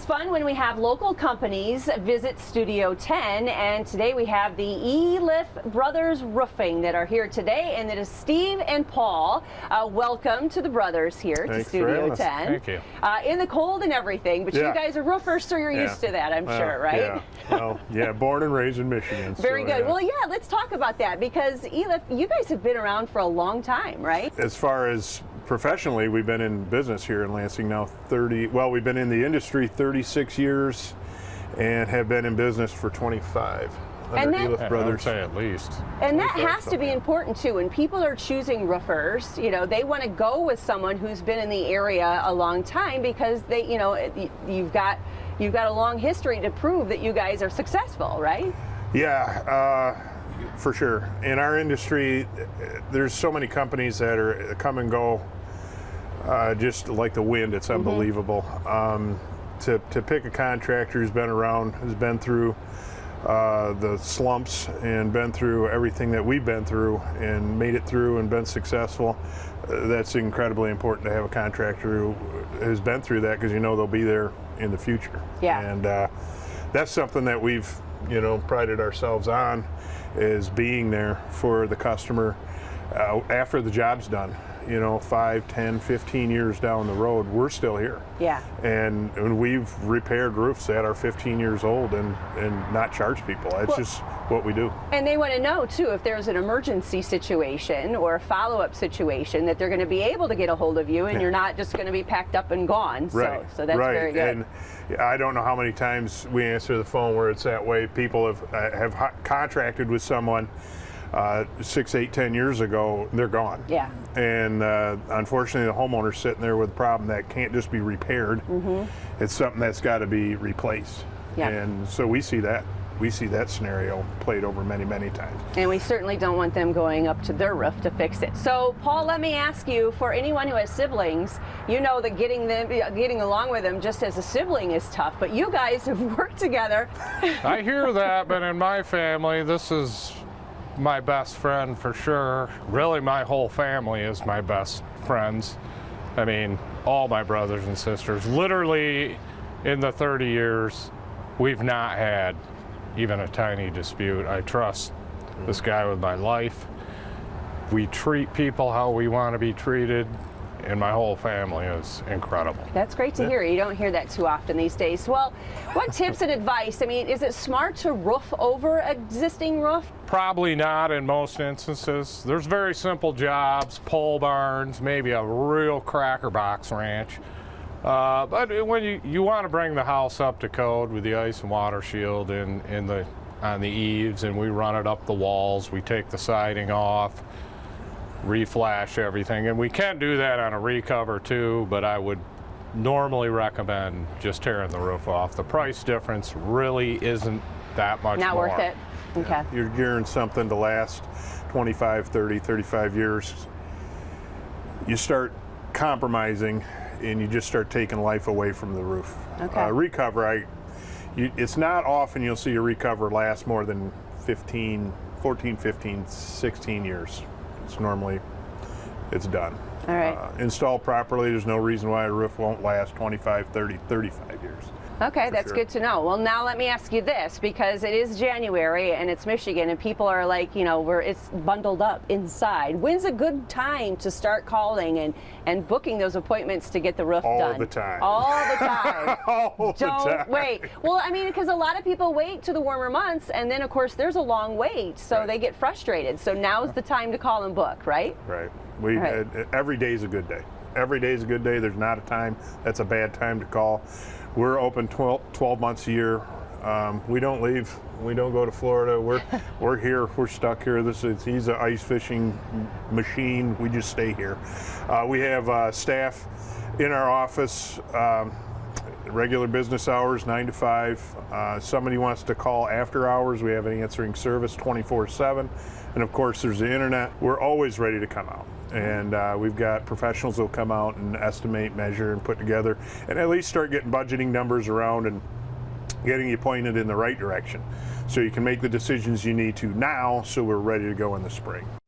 fun when we have local companies visit Studio 10, and today we have the Elieff Brothers Roofing that are here today, and it is Steve and Paul. Welcome to the brothers here to Studio 10. Thank you. In the cold and everything, but you guys are roofers, so you're used to that, I'm sure, right? Yeah. Well, yeah, born and raised in Michigan. Very good. Well, yeah, let's talk about that, because Elieff, you guys have been around for a long time, right? As far as professionally, we've been in business here in Lansing now we've been in the industry 36 years and have been in business for 25. And that, Elieff Brothers. I would say at least. And that has to be important too. When people are choosing roofers, you know, they want to go with someone who's been in the area a long time, because they, you know, you've got a long history to prove that you guys are successful, right? Yeah, for sure. In our industry, there's so many companies that are come and go, just like the wind. It's unbelievable. To pick a contractor who's been around, who's been through the slumps and been through everything that we've been through and made it through and been successful, that's incredibly important to have a contractor who has been through that, because you know they'll be there in the future. Yeah. And that's something that we've, you know, prided ourselves on, is being there for the customer after the job's done. You know, 5, 10, 15 years down the road, we're still here. Yeah. And we've repaired roofs that are 15 years old and not charge people. That's just what we do. And they want to know too, if there's an emergency situation or a follow-up situation, that they're going to be able to get a hold of you, and you're not just going to be packed up and gone. Right. So that's very good. And I don't know how many times we answer the phone where it's that way. People have contracted with someone 6, 8, 10 years ago, they're gone. Yeah. And unfortunately, the homeowner's sitting there with a problem that can't just be repaired. It's something that's got to be replaced. Yeah. And so we see that. We see that scenario played over many, many times. And we certainly don't want them going up to their roof to fix it. So, Paul, let me ask you, for anyone who has siblings, you know that getting along with them just as a sibling is tough, but you guys have worked together. I hear that, but in my family, this is my best friend for sure. Really, my whole family is my best friends. I mean, all my brothers and sisters. Literally, in the 30 years, we've not had even a tiny dispute. I trust this guy with my life. We treat people how we want to be treated, and my whole family is incredible. That's great to hear. You don't hear that too often these days. Well, what tips and advice? I mean, is it smart to roof over existing roof? Probably not in most instances. There's very simple jobs, pole barns, maybe a real cracker box ranch. But when you want to bring the house up to code with the ice and water shield on the eaves, and we run it up the walls, we take the siding off, reflash everything, and we can do that on a recover too, but I would normally recommend just tearing the roof off. The price difference really isn't that much Not more. worth it. Okay. Yeah. You're gearing something to last 25, 30, 35 years. You start compromising and you just start taking life away from the roof. Okay. Recover, it's not often you'll see a recover last more than 14, 15, 16 years. It's done. All right. Installed properly, there's no reason why a roof won't last 25, 30, 35 years. Okay, that's good to know. Well, now let me ask you this, because it is January and it's Michigan, and people are like, you know, it's bundled up inside. When's a good time to start calling and booking those appointments to get the roof done? All the time. All the time. All the time. Don't wait. Well, I mean, because a lot of people wait to the warmer months, and then of course there's a long wait, so they get frustrated. So now's the time to call and book, right? Right. Every day is a good day. Every day is a good day. There's not a time that's a bad time to call. We're open 12 months a year. We don't leave. We don't go to Florida. We're here. We're stuck here. He's an ice fishing machine. We just stay here. We have staff in our office, regular business hours, 9 to 5. Somebody wants to call after hours, we have an answering service 24/7. And of course, there's the internet. We're always ready to come out. And we've got professionals who'll come out and estimate, measure, and put together, and at least start getting budgeting numbers around and getting you pointed in the right direction, so you can make the decisions you need to now, so we're ready to go in the spring.